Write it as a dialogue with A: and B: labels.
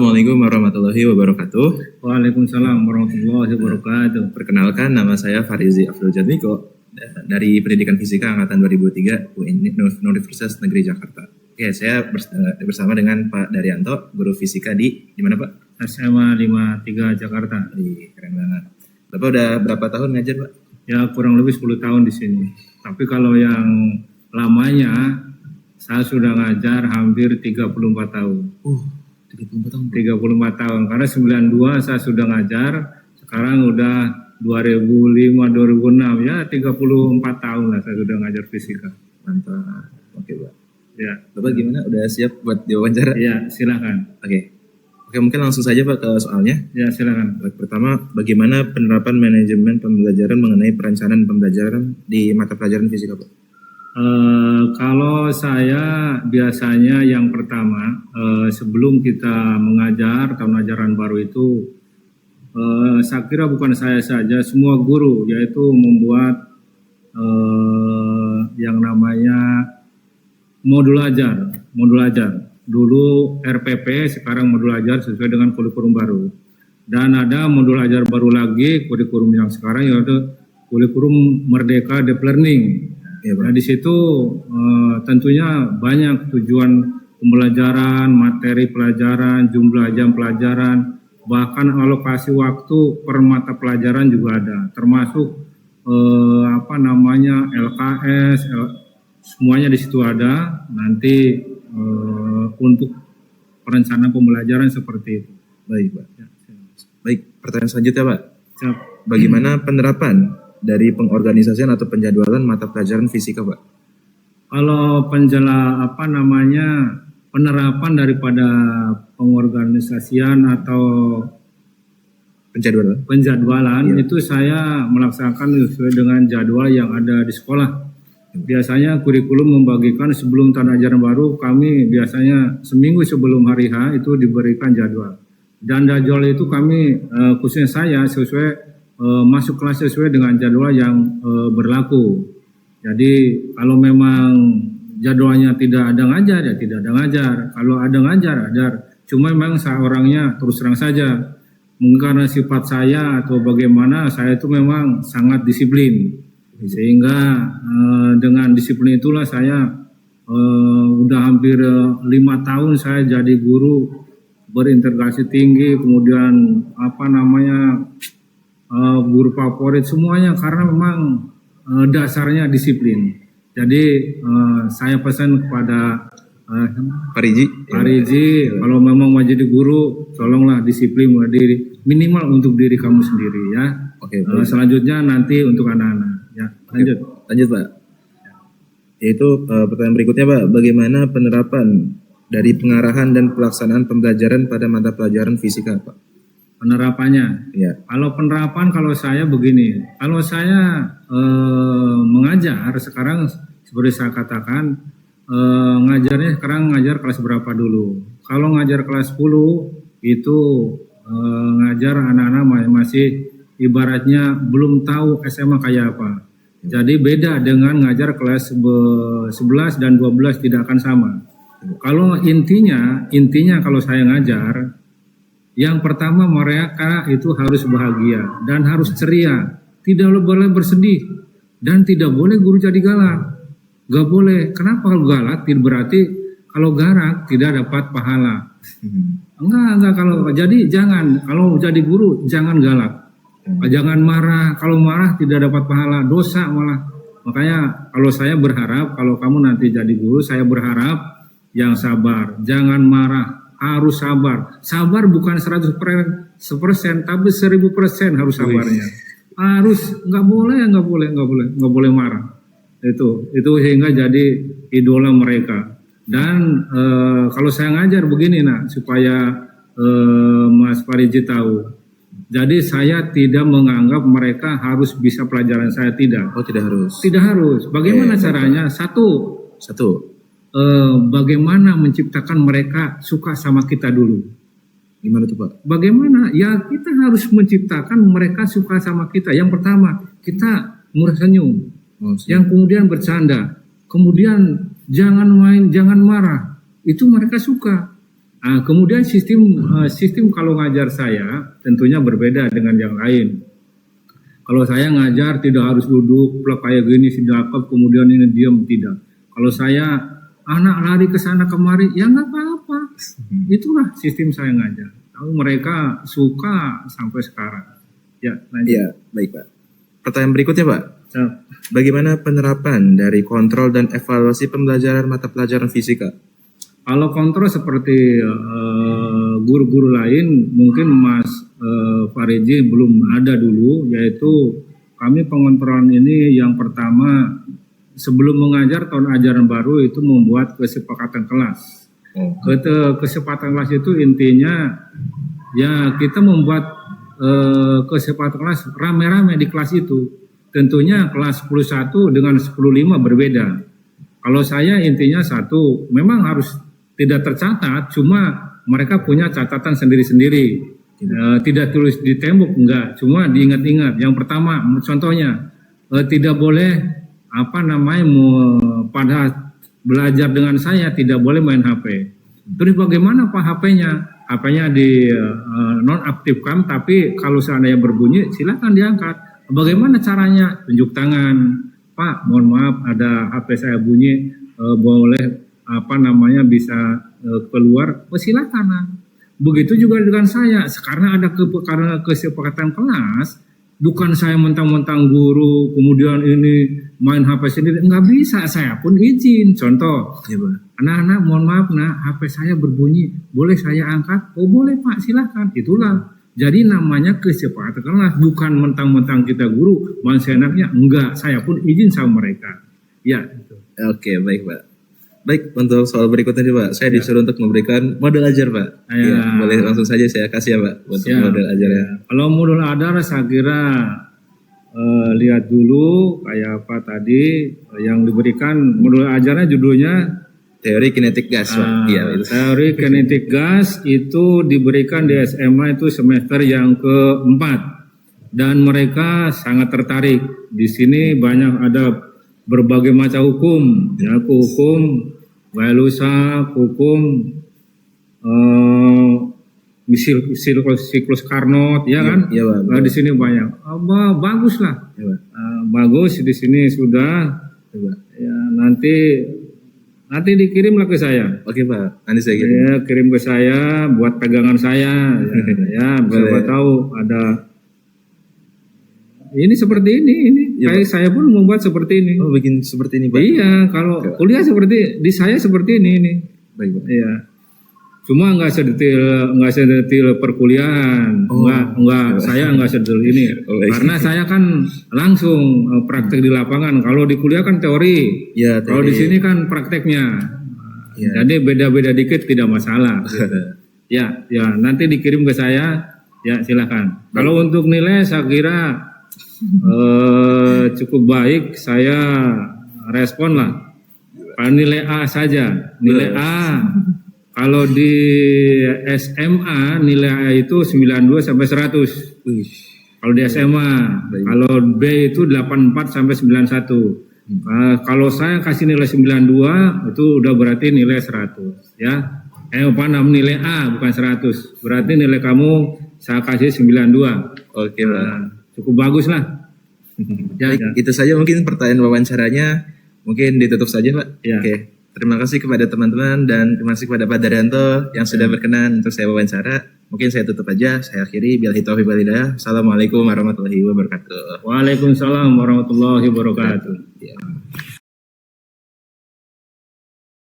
A: Assalamualaikum warahmatullahi wabarakatuh.
B: Waalaikumsalam warahmatullahi wabarakatuh.
A: Perkenalkan, nama saya Farizi Afdul Jadmiko dari Pendidikan Fisika Angkatan 2003 Universitas Negeri Jakarta. Oke, saya bersama dengan Pak Daryanto, guru fisika di mana Pak?
B: SMA 53 Jakarta.
A: Keren banget. Bapak udah berapa tahun ngajar Pak?
B: Ya kurang lebih 10 tahun di sini. Tapi kalau yang lamanya saya sudah ngajar hampir 34 tahun.
A: 34 tahun.
B: 34 tahun. Karena 92 saya sudah ngajar, sekarang udah 2005 2006 ya 34 tahun lah saya sudah ngajar fisika.
A: Mantap. Oke Pak.
B: Ya.
A: Bapak gimana? Udah siap buat diwawancara?
B: Ya, silakan.
A: Oke, mungkin langsung saja Pak ke soalnya.
B: Ya, silakan.
A: Pertama, bagaimana penerapan manajemen pembelajaran mengenai perencanaan pembelajaran di mata pelajaran fisika Pak?
B: Kalau saya biasanya yang pertama sebelum kita mengajar tahun ajaran baru itu saya kira bukan saya saja, semua guru yaitu membuat yang namanya modul ajar. Dulu RPP, sekarang modul ajar sesuai dengan kurikulum baru. Dan ada modul ajar baru lagi, kurikulum yang sekarang yaitu kurikulum Merdeka Deep Learning. Ya, nah di situ tentunya banyak tujuan pembelajaran, materi pelajaran, jumlah jam pelajaran, bahkan alokasi waktu per mata pelajaran juga ada, termasuk LKS, semuanya di situ ada. Nanti untuk perencanaan pembelajaran seperti itu.
A: Baik Pak. Baik, pertanyaan selanjutnya Pak.
B: Siap.
A: Bagaimana penerapan dari pengorganisasian atau penjadwalan mata pelajaran fisika Pak?
B: Kalau penerapan daripada pengorganisasian atau penjadwalan
A: ya.
B: Itu saya melaksanakan sesuai dengan jadwal yang ada di sekolah. Biasanya kurikulum membagikan sebelum tahun ajaran baru, kami biasanya seminggu sebelum hari H itu diberikan jadwal. Dan jadwal itu kami khususnya saya sesuai masuk kelas sesuai dengan jadwal yang berlaku. Jadi kalau memang jadwalnya tidak ada ngajar ya tidak ada ngajar. Kalau ada ngajar. Cuma memang saya orangnya terus terang saja. Mungkin karena sifat saya atau bagaimana saya itu memang sangat disiplin. Sehingga dengan disiplin itulah saya udah hampir 5 tahun saya jadi guru berintegrasi tinggi, kemudian guru favorit semuanya karena memang dasarnya disiplin. Jadi saya pesan kepada
A: Farizi,
B: kalau memang mau jadi guru, tolonglah disiplin diri, minimal untuk diri kamu sendiri ya.
A: Oke.
B: Selanjutnya nanti untuk anak-anak. Ya,
A: lanjut Pak. Yaitu pertanyaan berikutnya Pak, bagaimana penerapan dari pengarahan dan pelaksanaan pembelajaran pada mata pelajaran fisika Pak?
B: Penerapannya,
A: ya.
B: Kalau saya begini, kalau saya mengajar sekarang seperti saya katakan ngajarnya sekarang ngajar kelas berapa dulu. Kalau ngajar kelas 10 itu ngajar anak-anak masih ibaratnya belum tahu SMA kayak apa. Jadi beda dengan ngajar kelas 11 dan 12 tidak akan sama. Kalau intinya kalau saya ngajar, yang pertama mereka itu harus bahagia dan harus ceria, tidak boleh bersedih dan tidak boleh guru jadi galak, gak boleh. Kenapa kalau galak? Berarti kalau galak tidak dapat pahala. Enggak jadi jangan, kalau jadi guru jangan galak, jangan marah. Kalau marah tidak dapat pahala, dosa malah. Makanya kalau saya berharap kalau kamu nanti jadi guru, saya berharap yang sabar, jangan marah. Harus sabar. Sabar bukan 100%, tapi 1000% harus sabarnya. Harus nggak boleh marah. Itu sehingga jadi idola mereka. Dan kalau saya ngajar begini supaya Mas Farizi tahu. Jadi saya tidak menganggap mereka harus bisa pelajaran saya, tidak.
A: Oh, tidak harus.
B: Tidak harus. Bagaimana caranya? Satu. Bagaimana menciptakan mereka suka sama kita dulu.
A: Gimana tuh Pak?
B: Bagaimana? Ya kita harus menciptakan mereka suka sama kita. Yang pertama, kita murah senyum. Yang kemudian bercanda. Kemudian jangan main, jangan marah. Itu mereka suka. Kemudian sistem kalau ngajar saya tentunya berbeda dengan yang lain. Kalau saya ngajar tidak harus duduk plek kayak gini sidakap kemudian ini diam, tidak. Kalau saya anak lari ke sana kemari ya nggak apa-apa. Itulah sistem saya ngajar. Tapi mereka suka sampai sekarang. Ya, lanjut.
A: Ya, baik Pak. Pertanyaan berikutnya Pak.
B: So,
A: Bagaimana penerapan dari kontrol dan evaluasi pembelajaran mata pelajaran fisika?
B: kalau kontrol seperti guru-guru lain, mungkin Mas Fareji belum ada dulu, yaitu kami pengontrolan ini yang pertama sebelum mengajar tahun ajaran baru itu membuat kesepakatan kelas. Kesepakatan kelas itu intinya ya kita membuat kesepakatan kelas rame-rame di kelas itu. Tentunya kelas 10.1 dengan 10.5 berbeda. Kalau saya intinya satu, memang harus tidak tercatat, cuma mereka punya catatan sendiri-sendiri. Tidak tulis di tembok, enggak, cuma diingat-ingat. Yang pertama, contohnya, tidak boleh pada belajar dengan saya tidak boleh main HP. Terus bagaimana Pak HP-nya? HP-nya di nonaktifkan, tapi kalau seandainya berbunyi, silakan diangkat. Bagaimana caranya? Tunjuk tangan. Pak, mohon maaf, ada HP saya bunyi, boleh bisa keluar, silakan. Begitu juga dengan saya. Sekarang ada karena kesepakatan kelas, bukan saya mentang-mentang guru, kemudian ini main HP sendiri, nggak bisa. Saya pun izin. Contoh, anak-anak, mohon maaf, HP saya berbunyi, boleh saya angkat? Oh boleh Pak, silakan. Itulah. Jadi namanya kesepakatan kelas, bukan mentang-mentang kita guru, main seenaknya, enggak. Saya pun izin sama mereka. Ya. Gitu.
A: Oke, baik Pak. Baik, untuk soal berikutnya nih Pak, saya disuruh untuk memberikan model ajar Pak. Ya, boleh langsung saja saya kasih ya Pak, untuk model ajarnya.
B: Kalau model ajar saya kira lihat dulu kayak apa tadi yang diberikan model ajarnya judulnya
A: teori kinetik gas Pak.
B: Teori kinetik gas itu diberikan di SMA itu semester yang keempat dan mereka sangat tertarik. Di sini banyak ada berbagai macam hukum, ya hukum Weylusa, hukum siklus Carnot, ya kan? Ya, di sini banyak. Bagus lah, bagus di sini sudah. Ya, nanti dikirimlah ke saya.
A: Oke Pak, nanti saya kirim.
B: Ya, kirim ke saya buat pegangan saya. Ya, siapa tahu ada. Ini seperti ini. Ya, kayak saya pun membuat seperti ini.
A: Oh, bikin seperti ini Pak?
B: Iya, kalau kuliah seperti di saya seperti ini.
A: Baik Pak.
B: Iya. Cuma nggak sedetail perkuliahan. Enggak, saya nggak sedetail ini. Karena saya kan langsung praktek di lapangan. Kalau di kuliah kan teori. Ya, teori. Kalau di sini kan prakteknya. Ya. Jadi beda-beda dikit tidak masalah. Ya, nanti dikirim ke saya. Ya, silakan. Kalau untuk nilai saya kira cukup baik, saya respon lah. Kalau nilai A saja, nilai A. Kalau di SMA nilai A itu 92 sampai 100. Kalau di SMA, kalau B itu 84 sampai 91. Kalau saya kasih nilai 92 itu udah berarti nilai 100 ya. Nilai A bukan 100. Berarti nilai kamu saya kasih 92.
A: Oke lah.
B: Cukup bagus lah.
A: Ya. Itu saja mungkin pertanyaan wawancaranya. Mungkin ditutup saja Pak. Ya. Oke. Terima kasih kepada teman-teman dan terima kasih kepada Pak Daryanto yang sudah berkenan untuk saya wawancara. Mungkin saya tutup aja. Saya akhiri. Billahi taufiq wal hidayah. Assalamualaikum warahmatullahi wabarakatuh.
B: Waalaikumsalam warahmatullahi wabarakatuh.
A: Ya.